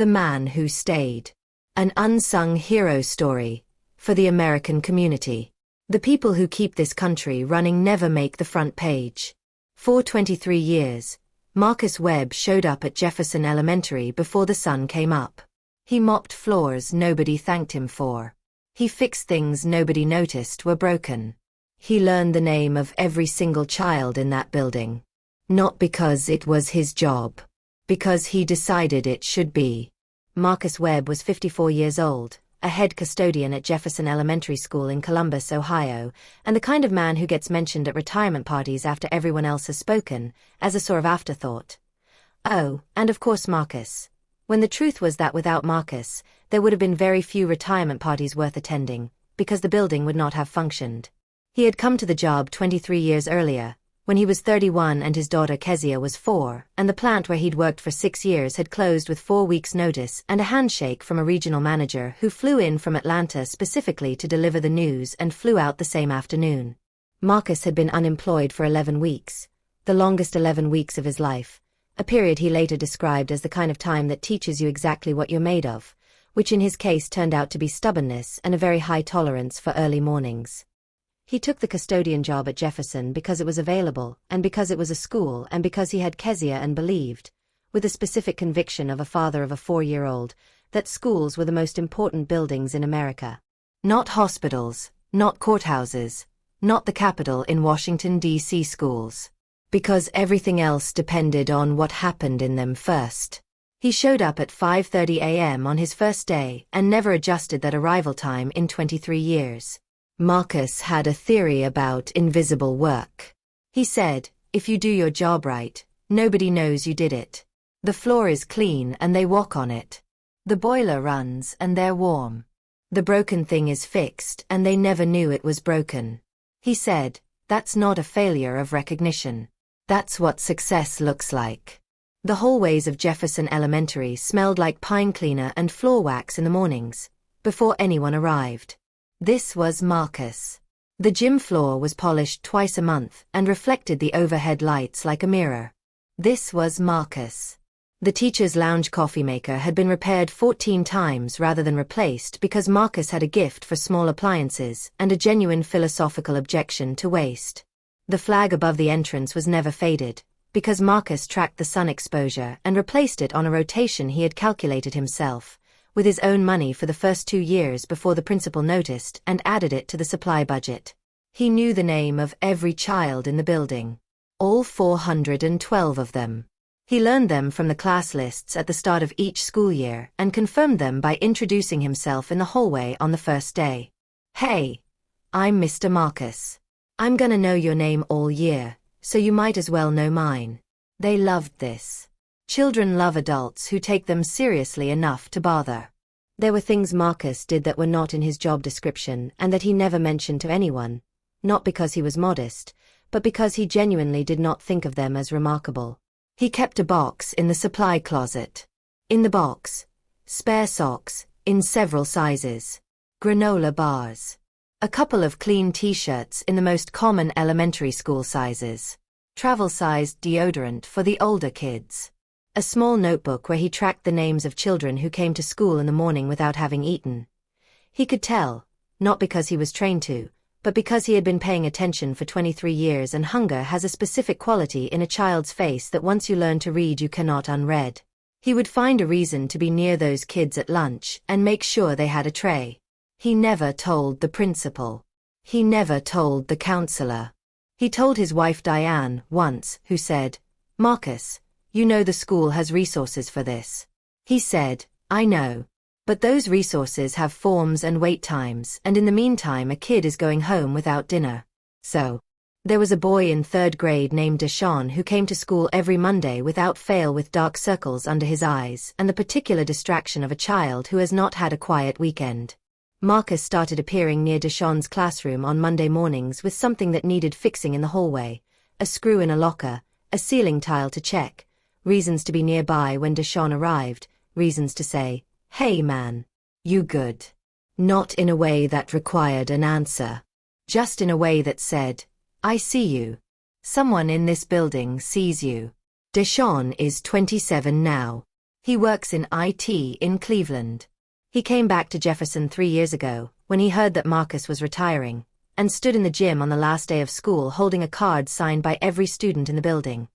The Man Who Stayed. An unsung hero story for the American community. The people who keep this country running never make the front page. For 23 years, Marcus Webb showed up at Jefferson Elementary before the sun came up. He mopped floors nobody thanked him for. He fixed things nobody noticed were broken. He learned the name of every single child in that building. Not because it was his job. Because he decided it should be. Marcus Webb was 54 years old, a head custodian at Jefferson Elementary School in Columbus, Ohio, and the kind of man who gets mentioned at retirement parties after everyone else has spoken, as a sort of afterthought. Oh, and of course Marcus. When the truth was that without Marcus, there would have been very few retirement parties worth attending, because the building would not have functioned. He had come to the job 23 years earlier, when he was 31 and his daughter Kezia was 4, and the plant where he'd worked for 6 years had closed with 4 weeks' notice and a handshake from a regional manager who flew in from Atlanta specifically to deliver the news and flew out the same afternoon. Marcus had been unemployed for 11 weeks, the longest 11 weeks of his life, a period he later described as the kind of time that teaches you exactly what you're made of, which in his case turned out to be stubbornness and a very high tolerance for early mornings. He took the custodian job at Jefferson because it was available, and because it was a school, and because he had Kezia and believed, with the specific conviction of a father of a 4-year-old, that schools were the most important buildings in America. Not hospitals, not courthouses, not the Capitol in Washington, D.C. schools. Because everything else depended on what happened in them first. He showed up at 5:30 a.m. on his first day and never adjusted that arrival time in 23 years. Marcus had a theory about invisible work. He said, if you do your job right, nobody knows you did it. The floor is clean and they walk on it. The boiler runs and they're warm. The broken thing is fixed and they never knew it was broken. He said, that's not a failure of recognition. That's what success looks like. The hallways of Jefferson Elementary smelled like pine cleaner and floor wax in the mornings, before anyone arrived. This was Marcus. The gym floor was polished twice a month and reflected the overhead lights like a mirror. This was Marcus. The teacher's lounge coffee maker had been repaired 14 times rather than replaced because Marcus had a gift for small appliances and a genuine philosophical objection to waste. The flag above the entrance was never faded, because Marcus tracked the sun exposure and replaced it on a rotation he had calculated himself, with his own money for the first 2 years before the principal noticed and added it to the supply budget. He knew the name of every child in the building. All 412 of them. He learned them from the class lists at the start of each school year and confirmed them by introducing himself in the hallway on the first day. Hey, I'm Mr. Marcus. I'm gonna know your name all year, so you might as well know mine. They loved this. Children love adults who take them seriously enough to bother. There were things Marcus did that were not in his job description and that he never mentioned to anyone, not because he was modest, but because he genuinely did not think of them as remarkable. He kept a box in the supply closet. In the box, spare socks, in several sizes. Granola bars. A couple of clean t-shirts in the most common elementary school sizes. Travel-sized deodorant for the older kids. A small notebook where he tracked the names of children who came to school in the morning without having eaten. He could tell, not because he was trained to, but because he had been paying attention for 23 years, and hunger has a specific quality in a child's face that once you learn to read you cannot unread. He would find a reason to be near those kids at lunch and make sure they had a tray. He never told the principal. He never told the counselor. He told his wife Diane once, who said, Marcus, you know the school has resources for this. He said, I know. But those resources have forms and wait times, and in the meantime a kid is going home without dinner. So, there was a boy in 3rd grade named Deshaun who came to school every Monday without fail with dark circles under his eyes and the particular distraction of a child who has not had a quiet weekend. Marcus started appearing near Deshaun's classroom on Monday mornings with something that needed fixing in the hallway, a screw in a locker, a ceiling tile to check, reasons to be nearby when Deshaun arrived, reasons to say, hey man, you good? Not in a way that required an answer. Just in a way that said, I see you. Someone in this building sees you. Deshaun is 27 now. He works in IT in Cleveland. He came back to Jefferson 3 years ago, when he heard that Marcus was retiring, and stood in the gym on the last day of school holding a card signed by every student in the building.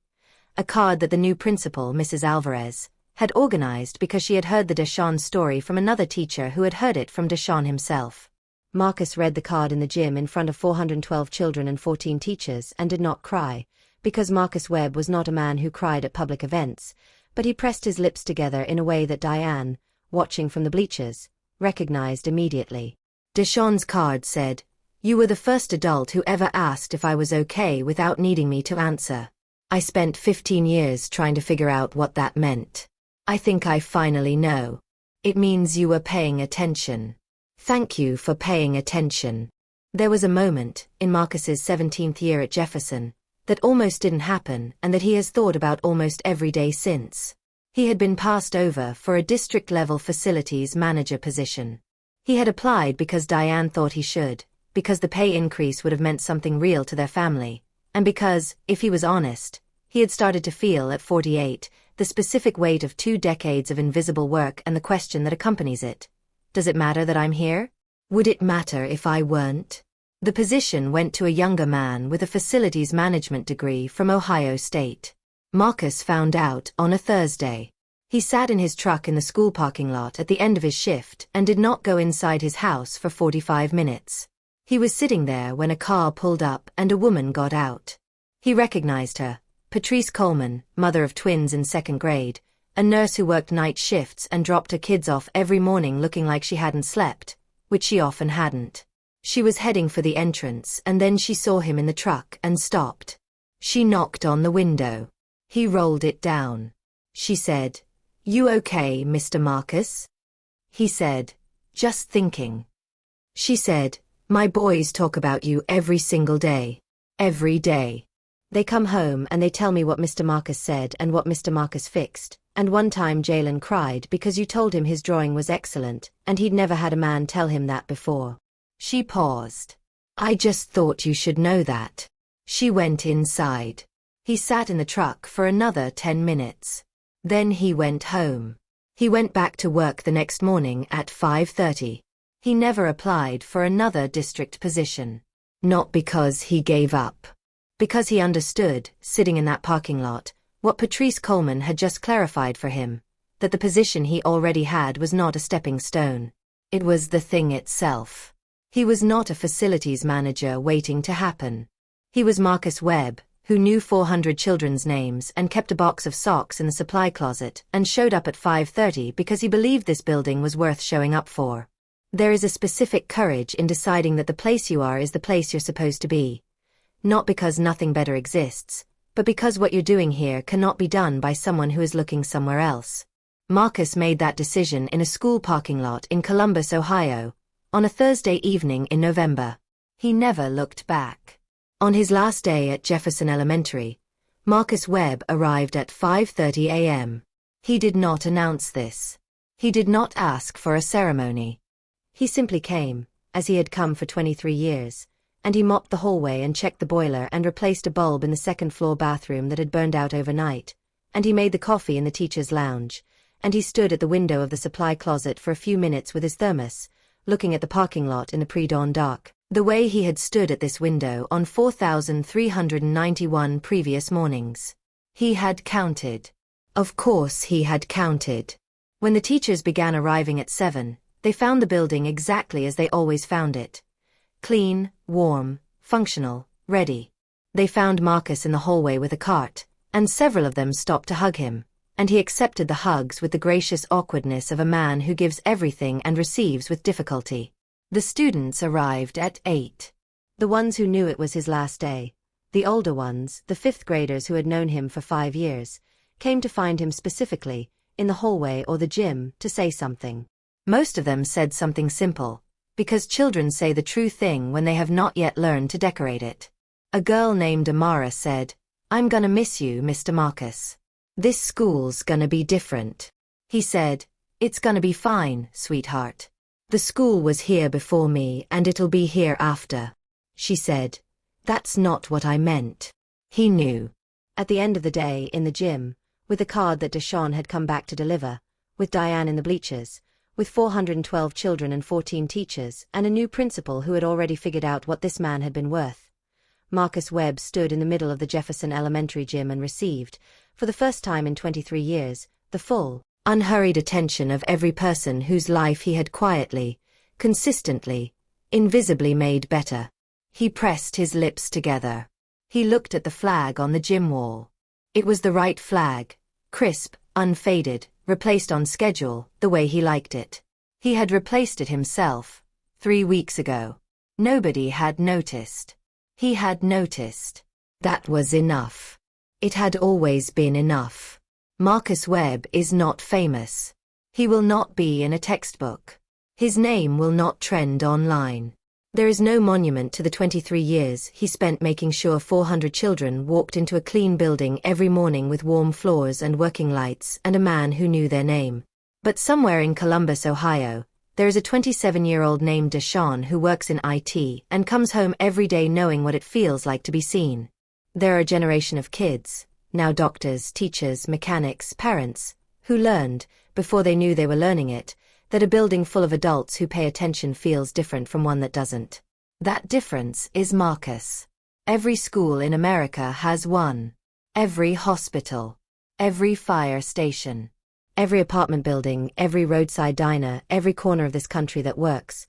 A card that the new principal, Mrs. Alvarez, had organized because she had heard the Deshawn story from another teacher who had heard it from Deshawn himself. Marcus read the card in the gym in front of 412 children and 14 teachers and did not cry, because Marcus Webb was not a man who cried at public events, but he pressed his lips together in a way that Diane, watching from the bleachers, recognized immediately. Deshawn's card said, "You were the first adult who ever asked if I was okay without needing me to answer. I spent 15 years trying to figure out what that meant. I think I finally know. It means you were paying attention. Thank you for paying attention." There was a moment, in Marcus's 17th year at Jefferson, that almost didn't happen and that he has thought about almost every day since. He had been passed over for a district-level facilities manager position. He had applied because Diane thought he should, because the pay increase would have meant something real to their family, and because, if he was honest, he had started to feel at 48, the specific weight of 2 decades of invisible work and the question that accompanies it. Does it matter that I'm here? Would it matter if I weren't? The position went to a younger man with a facilities management degree from Ohio State. Marcus found out on a Thursday. He sat in his truck in the school parking lot at the end of his shift and did not go inside his house for 45 minutes. He was sitting there when a car pulled up and a woman got out. He recognized her, Patrice Coleman, mother of twins in 2nd grade, a nurse who worked night shifts and dropped her kids off every morning looking like she hadn't slept, which she often hadn't. She was heading for the entrance and then she saw him in the truck and stopped. She knocked on the window. He rolled it down. She said, "You okay, Mr. Marcus?" He said, "Just thinking." She said, "My boys talk about you every single day. Every day. They come home and they tell me what Mr. Marcus said and what Mr. Marcus fixed, and one time Jalen cried because you told him his drawing was excellent, and he'd never had a man tell him that before." She paused. "I just thought you should know that." She went inside. He sat in the truck for another 10 minutes. Then he went home. He went back to work the next morning at 5:30. He never applied for another district position. Not because he gave up. Because he understood, sitting in that parking lot, what Patrice Coleman had just clarified for him, that the position he already had was not a stepping stone. It was the thing itself. He was not a facilities manager waiting to happen. He was Marcus Webb, who knew 400 children's names and kept a box of socks in the supply closet and showed up at 5:30 because he believed this building was worth showing up for. There is a specific courage in deciding that the place you are is the place you're supposed to be. Not because nothing better exists, but because what you're doing here cannot be done by someone who is looking somewhere else. Marcus made that decision in a school parking lot in Columbus, Ohio, on a Thursday evening in November. He never looked back. On his last day at Jefferson Elementary, Marcus Webb arrived at 5:30 a.m. He did not announce this. He did not ask for a ceremony. He simply came, as he had come for 23 years, and he mopped the hallway and checked the boiler and replaced a bulb in the second-floor bathroom that had burned out overnight, and he made the coffee in the teacher's lounge, and he stood at the window of the supply closet for a few minutes with his thermos, looking at the parking lot in the pre-dawn dark, the way he had stood at this window on 4,391 previous mornings. He had counted. Of course he had counted. When the teachers began arriving at 7, they found the building exactly as they always found it. Clean, warm, functional, ready. They found Marcus in the hallway with a cart, and several of them stopped to hug him, and he accepted the hugs with the gracious awkwardness of a man who gives everything and receives with difficulty. The students arrived at 8. The ones who knew it was his last day, the older ones, the 5th graders who had known him for 5 years, came to find him specifically, in the hallway or the gym, to say something. Most of them said something simple, because children say the true thing when they have not yet learned to decorate it. A girl named Amara said, "I'm gonna miss you, Mr. Marcus. This school's gonna be different." He said, "It's gonna be fine, sweetheart. The school was here before me and it'll be here after." She said, "That's not what I meant." He knew. At the end of the day, in the gym, with the card that Deshawn had come back to deliver, with Diane in the bleachers, with 412 children and 14 teachers, and a new principal who had already figured out what this man had been worth. Marcus Webb stood in the middle of the Jefferson Elementary gym and received, for the first time in 23 years, the full, unhurried attention of every person whose life he had quietly, consistently, invisibly made better. He pressed his lips together. He looked at the flag on the gym wall. It was the right flag, crisp, unfaded, replaced on schedule, the way he liked it. He had replaced it himself, 3 weeks ago. Nobody had noticed. He had noticed. That was enough. It had always been enough. Marcus Webb is not famous. He will not be in a textbook. His name will not trend online. There is no monument to the 23 years he spent making sure 400 children walked into a clean building every morning with warm floors and working lights and a man who knew their name. But somewhere in Columbus, Ohio, there is a 27-year-old named Deshawn who works in IT and comes home every day knowing what it feels like to be seen. There are a generation of kids, now doctors, teachers, mechanics, parents, who learned, before they knew they were learning it, that a building full of adults who pay attention feels different from one that doesn't. That difference is Marcus. Every school in America has one. Every hospital. Every fire station. Every apartment building, every roadside diner, every corner of this country that works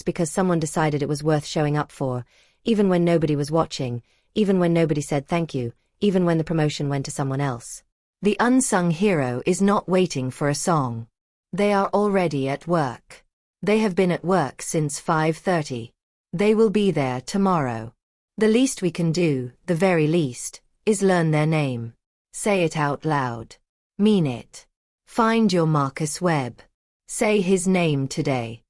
because someone decided it was worth showing up for, even when nobody was watching, even when nobody said thank you, even when the promotion went to someone else. The unsung hero is not waiting for a song. They are already at work. They have been at work since 5:30. They will be there tomorrow. The least we can do, the very least, is learn their name. Say it out loud. Mean it. Find your Marcus Webb. Say his name today.